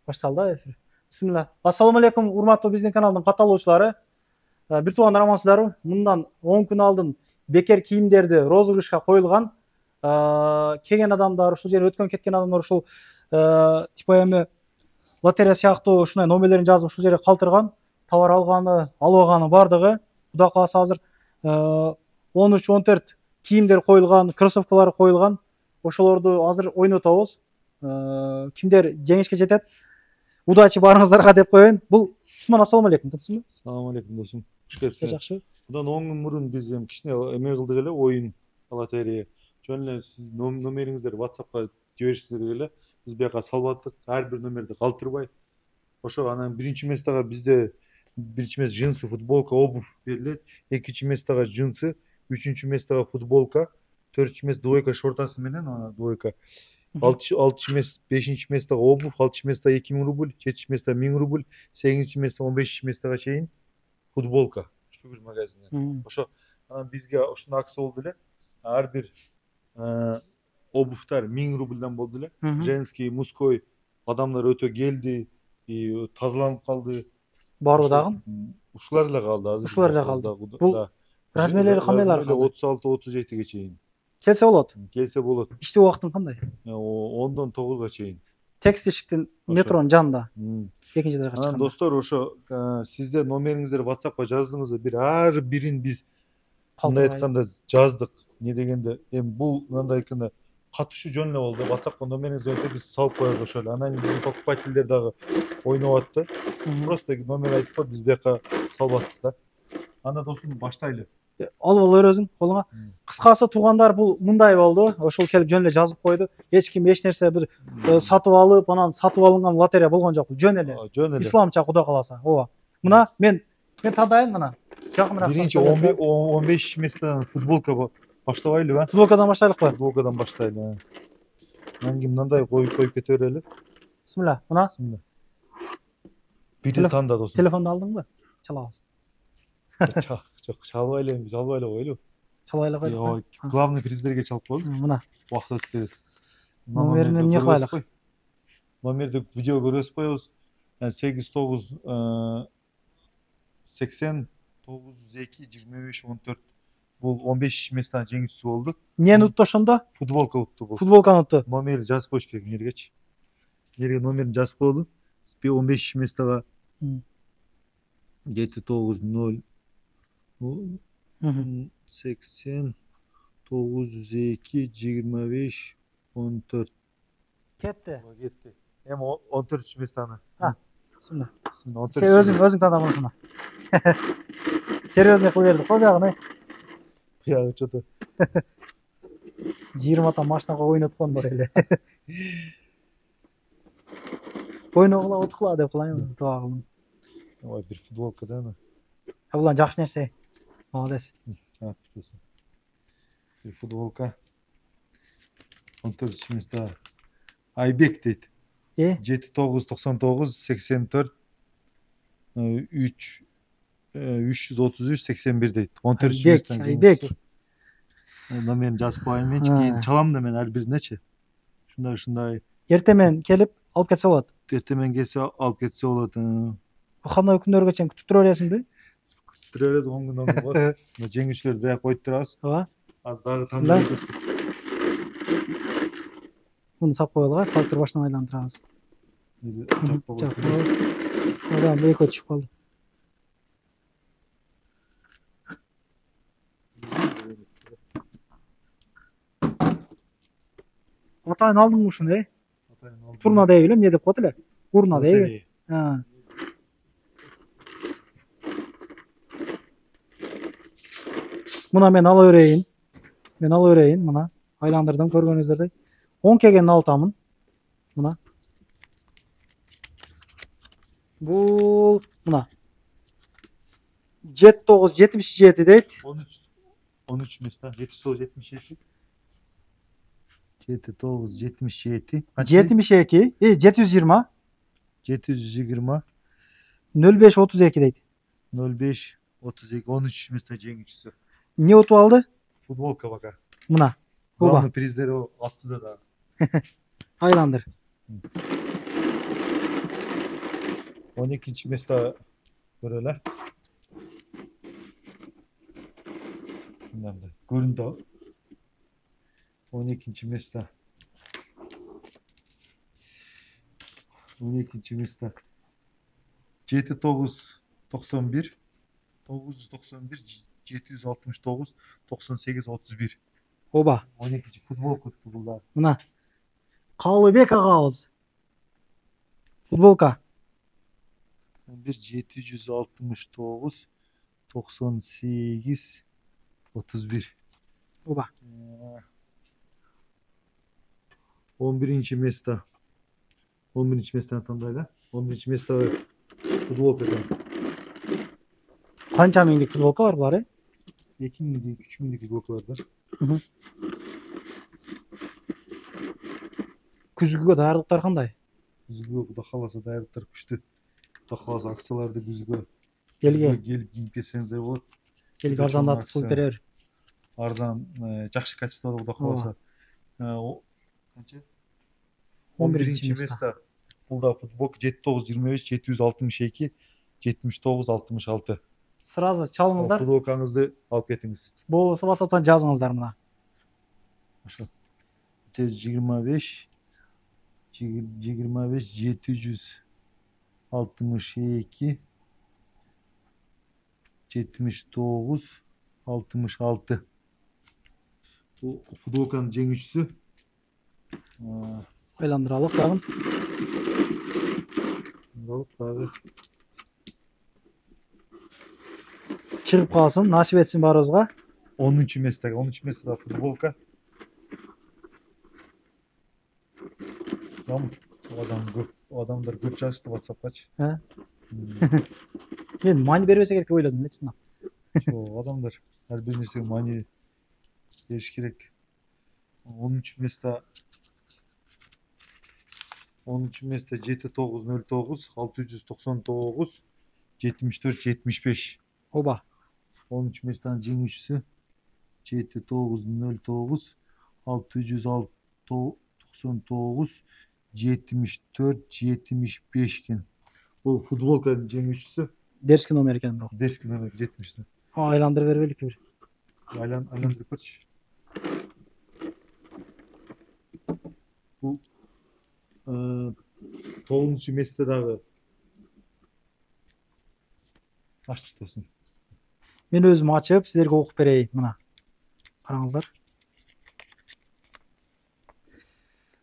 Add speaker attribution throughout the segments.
Speaker 1: Башталды эфир. Бисмилlah. Ассаламу алейкум, урматтуу биздин каналдын катталуучулары. Бир туугандар амансыздарбы? Мындан 10 күн алдын бекер кийимдерди розыгрышка коюлган. Келген адамдар, ушул жерге өткөн кеткен адамдар ушул типа эми лотерея сыяктуу ушундай номерлерин жазып ушул жерге калтырган. Товар алганы, албаганы бардыгы. Кудай кааласа азыр 13-14 кийимдер коюлган, кроссовкалар коюлган. Ошолорду азыр ойнотобуз. Кимдер жеңишке жетет? Удачи барыңыздарга деп коеюн. Бул Усман, ассаламу алейкум. Тынчсызбы?
Speaker 2: Assalamu alaikum dostum. Hoş geldin.
Speaker 1: Жакшы.
Speaker 2: Bundan 10 gün burun biz kişine emek kıldık ele oyun lotereya. Şöyle siz номеріңіздер WhatsApp'a жиберишсиздер эле. Biz бияка салбаттык. Her bir номерди калтырбай. Ошо анан биринчи местага бизде биринчи мест джинсы, футболка, обувь берилет. Экинчи местага джинсы, үчүнчү местага футболка, төртүнчү мест двойка шортасы менен, ана двойка. Алтынчы мест, бешинчи местага обувь, алтынчы местага 2000 рубль, жетинчи местага 1000 рубль, сегизинчи местага 15 местага чейин футболка. Шугур магазининен. Ошо анан бизге ушундай акция болду эле. Ар бир обувьтар 1000 рубльдан болду эле. Женский, мужской адамдар өтө келди, тазаланып калды.
Speaker 1: Барбы дагы?
Speaker 2: Ушулар эле калды азыр.
Speaker 1: Ушулар эле калды. Бул размерлери кандайлар калды?
Speaker 2: 36-37 чейин.
Speaker 1: Келсе болот.
Speaker 2: Келсе болот.
Speaker 1: Иштөө убактың кандай?
Speaker 2: 10-дан 9га чейин.
Speaker 1: Текст ишиктин метронун жанында. Экинчи этажга
Speaker 2: чыкканда. Анан достор, ошо сизде номериңиздерди WhatsApp'ка жаздыңызбы? Бир ар бирин биз кандай айтканда жаздык. Не дегенде, эми бул мындай айтканда катышуу жөн эле болду. WhatsApp'ка номериңизди өтүп биз салып коелу ошол эле. Анан биздин покупательдер дагы ойноп атты. Просто номер айтып коюп биз бияка салбаттык да. Анда достум баштайлы. Алып
Speaker 1: ал өзүң колуңа. Кыскасы туугандар бул мындай болду. Ошол келип жөн эле жазып койду. Эч ким эч нерсе бир сатып алып, анан сатып алынган лотерея болгон жок. Жөн эле. Исламча Кудай кааласа. Ооба. Мына мен тандайын мына. Жакыныраак.
Speaker 2: Биринчи 15 месттен футболка баштабайлыбы?
Speaker 1: Футболкадан баштайлыкпы?
Speaker 2: Футболкадан баштайлы. Анан кийин мындай коюп кете берели.
Speaker 1: Бисмилlah. Мына.
Speaker 2: Бири танда достум.
Speaker 1: Телефонду алдыңбы? Чалабыз.
Speaker 2: Жок, чалбай эле коелу.
Speaker 1: Чалбай эле коелу.
Speaker 2: Главный приздерге чалып коелу.
Speaker 1: Мына.
Speaker 2: Убакыт өтүп кетет.
Speaker 1: Номерин эмне кылайлык?
Speaker 2: Номерди видео көрсөтүп коебуз. 89 80 92 25 14. Бул 15 месттен жеңүүчүсү болду.
Speaker 1: Эмнени утты ошондо?
Speaker 2: Футболка утты бул.
Speaker 1: Футболканы утты.
Speaker 2: Номери жазып коюш керек жергечи. Жерге номерин жазып коелу. 15 месттага 790 80 902 25 14.
Speaker 1: Кетти.
Speaker 2: Эми 14 месттаны.
Speaker 1: Бисмилlah. Сен өзүң тандамасың. Серьезный кылып берди го биягын.
Speaker 2: Биягы чото.
Speaker 1: 20 машинага ойноткон бар эле. Ойногула уткула деп кылайын, дуа кылдым.
Speaker 2: Ой, бир футболка да.
Speaker 1: Булар жакшы нерсе. Молодец.
Speaker 2: Бир футболка. 14 места. Айбек дейт. 7999 84 3 333 81 дейт. 14 месттен
Speaker 1: Айбек.
Speaker 2: Номерин жазып коеюн менчи, кийин чалам да мен ар биринечи. Ушундай.
Speaker 1: Эртемен келип алып кетсе болот.
Speaker 2: Эртемен келсе алып кетсе болот.
Speaker 1: Кандай күндөргө чейин күтүп тура бересиңби?
Speaker 2: Күтүп тура берет, 10 күн болот. Жеңүүчүлөрдү бияка коюп турабыз.
Speaker 1: Ооба.
Speaker 2: Аз дагы тандайбыз.
Speaker 1: Муну сап коелуга, салып туруп баштан айландырабыз. Адам экөө түшүп калды. Атайын алдыңбы ушуну, Турна дейби эле, эмне деп коет эле? Урна дейби. Мына мен ала берейин. Мына айландырдым, көргөнүңүздөрдөй. 10 кегенин алтамын. Мына. Бул мына. 7977 дейт.
Speaker 2: 13 места. 777. 7977.
Speaker 1: 72. 720.
Speaker 2: 720.
Speaker 1: 0532 дейт.
Speaker 2: 0532. 13 места жеңүүчүсү.
Speaker 1: Эмне утуп алды?
Speaker 2: Футболка бака.
Speaker 1: Мына.
Speaker 2: Главный приздери астыда да.
Speaker 1: Айландыр.
Speaker 2: 12 место көрөлү. Мындай көрүндү. 12 место. 12 место. 7991 991 769 98 31.
Speaker 1: Оба.
Speaker 2: 12 футболка булдар.
Speaker 1: Мына. Калыбек агабыз. Футболка.
Speaker 2: 769 98 31.
Speaker 1: Оба.
Speaker 2: 11 место. 11 местаны тандайлы. 11 место футболка екен.
Speaker 1: Канча миңдик футболка бар булар,
Speaker 2: 2 миңдик, 3 миңдик футболка бар да.
Speaker 1: Күзгүгө даярдыктар кандай?
Speaker 2: Күзгүгө Кудай кааласа даярдыктар күчтүү. Кудай кааласа акцияларды күзгүгө
Speaker 1: Элге
Speaker 2: келип кийип кетсеңиздер болот.
Speaker 1: элге арзандатып коюп беребир.
Speaker 2: Арзан, жакшы качестводо Кудай кааласа. Канча?
Speaker 1: 11
Speaker 2: место. Бул да футболка 7925 762 79 66.
Speaker 1: Сразу чалыңыздар.
Speaker 2: Футболкаңызды алып кетиңиз.
Speaker 1: Болбосо WhatsApp'tan жазыңыздар мына.
Speaker 2: Ошо. 25 762 79 66. Бул футболканын жеңүүчүсү.
Speaker 1: Айландыралык дагы.
Speaker 2: Дагы
Speaker 1: Чыгып калсын, насип этсин баарыбызга.
Speaker 2: 10 место. 10 место футболка. Адамдар көп жазышты WhatsApp'качы.
Speaker 1: Мен мани бербесе керек деп ойлодум, элчи.
Speaker 2: Адамдар ар бир нерсеге мани бериш керек. 10 место. 10 место 7909 699 74 75.
Speaker 1: Оба.
Speaker 2: 10 местанын жеңүүчүсү 7909 699 74 75 экен. Бул футболканын жеңүүчүсү.
Speaker 1: Дерски номер экен бирок.
Speaker 2: Дерски номер 70.
Speaker 1: Айландырып бербелик бир.
Speaker 2: Айландырып көрчү. Бул 9 местодагы аччы досум.
Speaker 1: Мен өзүм ачып, силерге окуп берейин. Мына. Караңыздар.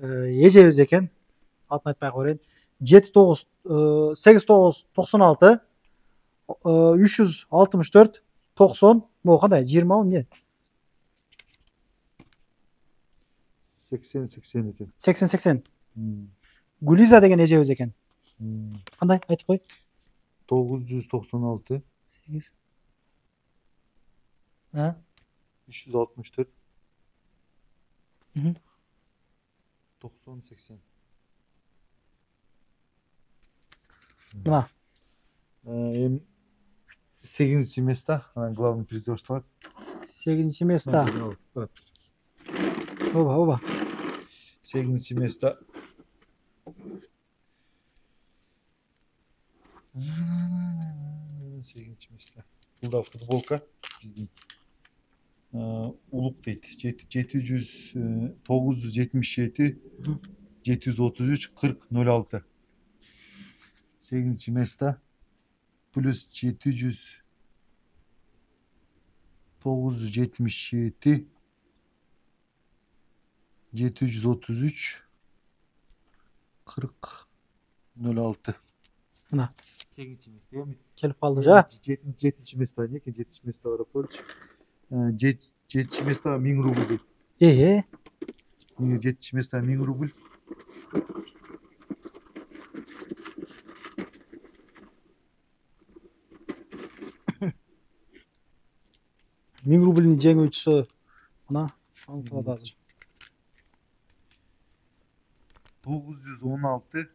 Speaker 1: Эжебиз экен. Атын айтпай коеюн. 79 89 96 364 90 могу кандай 20 эмне?
Speaker 2: 80 80 экен.
Speaker 1: 80 80. Гулиза деген эжебиз экен. Кандай айтып кой?
Speaker 2: 996
Speaker 1: 8.
Speaker 2: 364 90 80.
Speaker 1: Мына.
Speaker 2: 8 место. Главный призер что?
Speaker 1: 8 место. Оба.
Speaker 2: 8 место. 8 место. Бул да футболка биздин. Улук дейт. 700 977 733 40 06. 8 место. Плюс 700 977 733 40 06.
Speaker 1: Мына.
Speaker 2: 8 место.
Speaker 1: Келип калды жа.
Speaker 2: 7 место не екен? 7 место барып көрчү. 7 место 1000 рубль дейт. 7 место 1000 рубль.
Speaker 1: Миң рубльнин жеңүүчүсү мына аңтылады азыр.
Speaker 2: 916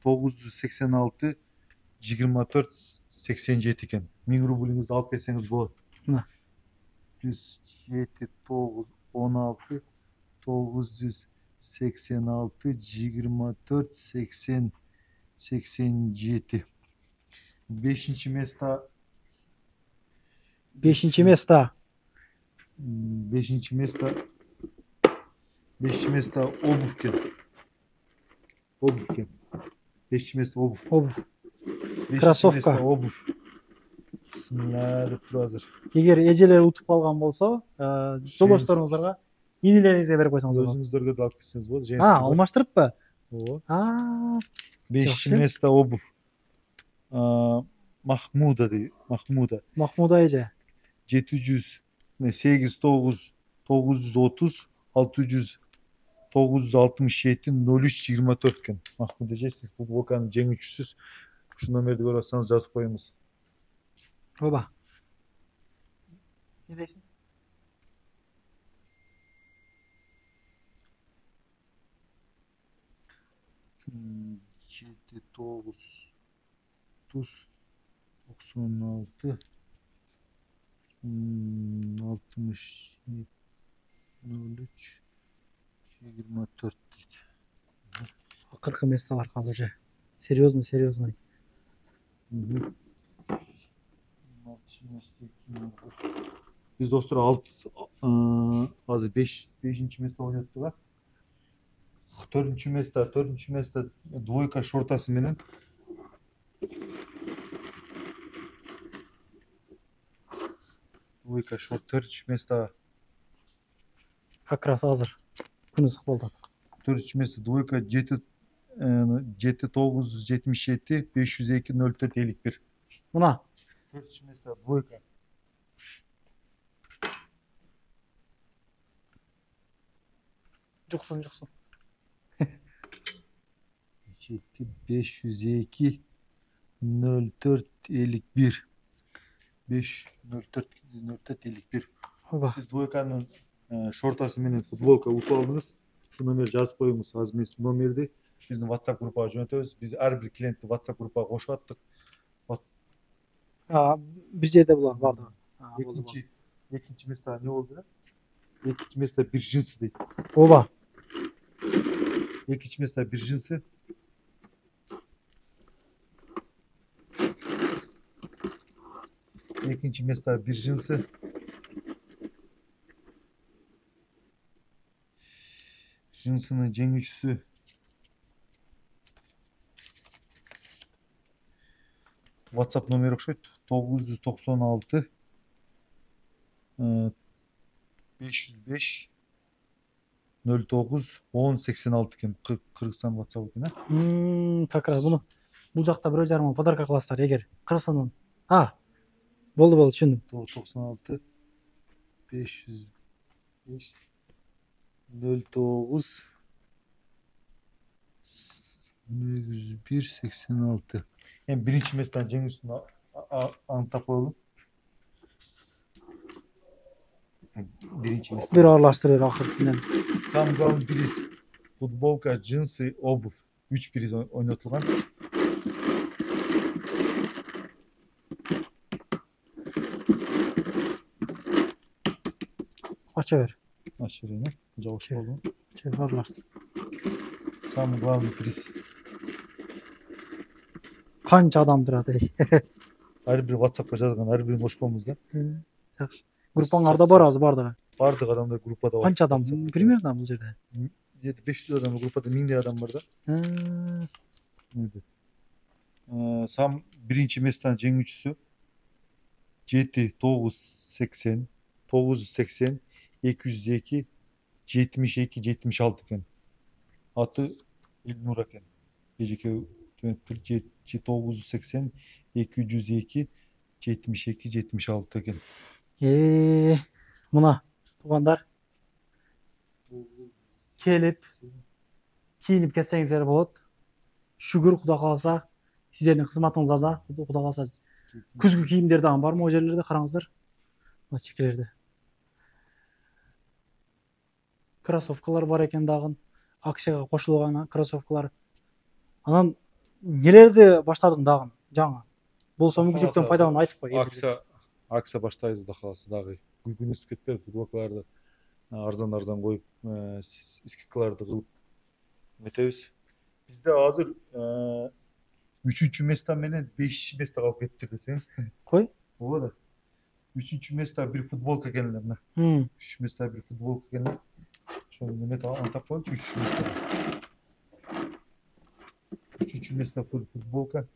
Speaker 2: 986 24 87 екен. 1000 рубльіңізді алып кетсеңіз болады. Плюс 7 9 16 986 24 87 87. 5. место.
Speaker 1: 5 место.
Speaker 2: 5 место. 5 место обувь. Обувь. 5 место обувь.
Speaker 1: Обувь.
Speaker 2: 5
Speaker 1: Кроссовка.
Speaker 2: место обувь. Bismillah деп тұр азыр.
Speaker 1: Егер эжелер утуп калган болсо, жолдошторуңуздарга, инилериңизге берип койсоңуз болот.
Speaker 2: Өзүңүздөргө да алып кетсеңиз болот.
Speaker 1: Алмаштырыппы?
Speaker 2: Ооба. 5
Speaker 1: Жакшы.
Speaker 2: место обувь. Махмуда дейт.
Speaker 1: Махмуда эже.
Speaker 2: 700, 8, 9, 930, 600, 967, 03, 24 екен. Махмуда эже, сиз футболканын жеңүүчүсүз. Ушу номерди көрүп атсаңыз жазып коюңуз.
Speaker 1: Оба. Не дейсиң?
Speaker 2: Жети, тогуз, 30, 96, 67, 03, 24 дейді.
Speaker 1: Акыркы месталар калды же. Серьезный.
Speaker 2: Биз достор азыр 5 место ойноттук а. 4 место двойка шортасы менен. Двойка шорт 4 место.
Speaker 1: Как раз азыр күн ысык болду.
Speaker 2: 4 место двойка 7 977 502 04 51.
Speaker 1: Мына
Speaker 2: 4 место двойка.
Speaker 1: жуксун.
Speaker 2: 7 502 04 51. 5 04 04 51.
Speaker 1: Оба.
Speaker 2: Сиз двойканын шортасы менен футболка утуп алдыңыз. Шу номер жазып коюңуз. Азыр мен номерди биздин WhatsApp группага жөнөтөбүз. Биз ар бир клиентти WhatsApp группага кошуп аттык.
Speaker 1: Бир жерде булар бардыгы.
Speaker 2: Экинчи место не болду? Экинчи место бир джинсы дейт.
Speaker 1: Оба.
Speaker 2: Экинчи место бир джинсы. Экинчи место бир джинсы. Джинсынын жеңүүчүсү WhatsApp номери окшойт. 996 505 09 10 86 экен. Кыргызстан WhatsApp экен,
Speaker 1: Как раз бул жакта бирөө жарым подарка кыласыздар эгер Кыргызстандан. Болду, түшүндүм.
Speaker 2: 96 505 09 101 86. Эми биринчи местен жеңүүсүн аныктап коелу. Биринчи место.
Speaker 1: Бир аралаштырып акыркысынан.
Speaker 2: Самый главный приз футболка, джинсы, обувь. 3 приз ойнотулган.
Speaker 1: Ача бер.
Speaker 2: Ашырыны жабыш болду.
Speaker 1: Аралаштыр.
Speaker 2: Самый главный приз.
Speaker 1: Канча адам турат эй.
Speaker 2: Ар бир WhatsAppка жазган, ар бирин кошконбуз да.
Speaker 1: Жакшы. Группаңарда бар азыр бардыгы.
Speaker 2: Бардык адамдар группада бар.
Speaker 1: Канча адам? Примерно бул жерде.
Speaker 2: 500 адам группада 1000 адам бар да. Сам биринчи местен жеңүүчүсү 7 980 980 202 72 76 экен. Аты Илнур экен. Эжеке 980 202 72 76 экен.
Speaker 1: Мына туугандар келип кийинип кетсеңиздер болот. Шүгүр, Кудай кааласа, сиздердин кызматыңыздарда, Кудай кааласа, күзгү кийимдер дагы бар могу жерлерде, караңыздар. Мына чекелерде. Кроссовкалар бар экен дагы. Акцияга кошулган кроссовкалар. Анан нелерди баштадың дагы жаңы? Болсо мүмкүнчүлүктөн пайдаланып айтып кой.
Speaker 2: Акция баштайбыз да каласы дагы. Күн өсүп кетпей футболкаларды арзан коюп, скидкаларды кылып метебиз. Бизде азыр 3-cü место менен 5-чи место калып кетти десең.
Speaker 1: Кой.
Speaker 2: Ооба да. 3-cü место bir futbolka экенлер мына. 3 место bir futbolka экенлер. Ошо неме антап коелучу 3 место. 3-cü место futbolka.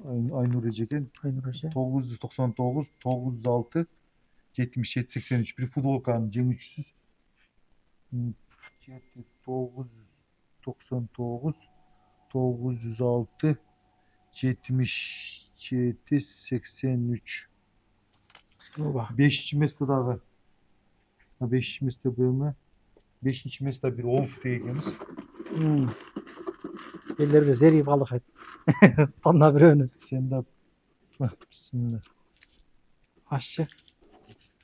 Speaker 2: Aynur Eceken
Speaker 1: Aynur Hoca.
Speaker 2: 999 906 77 83 bir futbolkanın жеңүүчүсү 999 906 77 83
Speaker 1: Oba.
Speaker 2: 5-ci местодагы 5-ci место быйылмы 5-ci место bir Олф дегенimiz.
Speaker 1: Eller уже зеріп алышайды. Панна біреуіңіз.
Speaker 2: Sen de bismillah.
Speaker 1: Aşçı.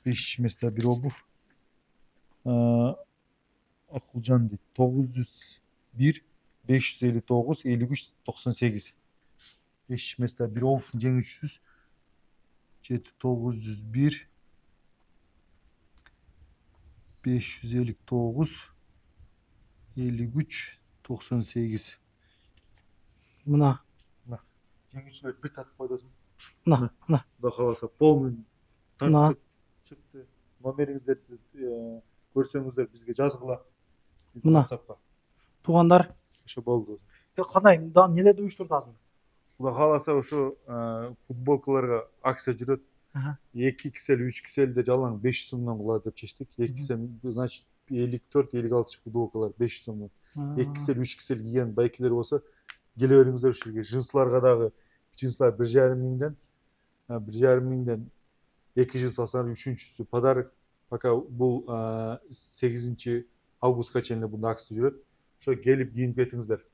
Speaker 2: 5 место bir Обув. Акылжан дейді. 901 559 53 98. 5 место bir Обувтың жеңүүчүсү 901 559 53 98.
Speaker 1: Mına.
Speaker 2: Жеңүүчүлөр bir татып койдосун.
Speaker 1: Mına. Mına.
Speaker 2: Кудай кааласа полный
Speaker 1: Мына.
Speaker 2: чыкты. Номериңиздерди көрсөңүздөр бизге жазгыла.
Speaker 1: Мына.
Speaker 2: WhatsAppка.
Speaker 1: Туғандар.
Speaker 2: Ошо болду.
Speaker 1: Қандай нелерді уюштуртасың?
Speaker 2: Кудай кааласа ошо футболкаларга акция жүрөт. 2 кисел 3 киселде жалаң 500 сомдон кылат деп чечтик. 2 кисел значит 54-56 футболкалар 500 сомдон. 2 кисел 3 кисел кийген байкелер болсо келе бериңиздер ушул жерге. Джинсларга дагы джинслар 1,5 миңден 1,5 миңден 2 джинс алсаңар 3-чүсү подарок. Пока бул 8 августка чейин бунда акция жүрөт. Ошо келип кийинип кетиңиздер.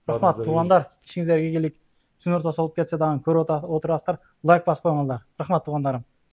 Speaker 1: Рахмат туғандар. Ишиңиздерге келик. Түн ортасы болуп кетсе дагы көрүп отурасыздар. Лайк басып коюңуздар. Рахмат туғандарым.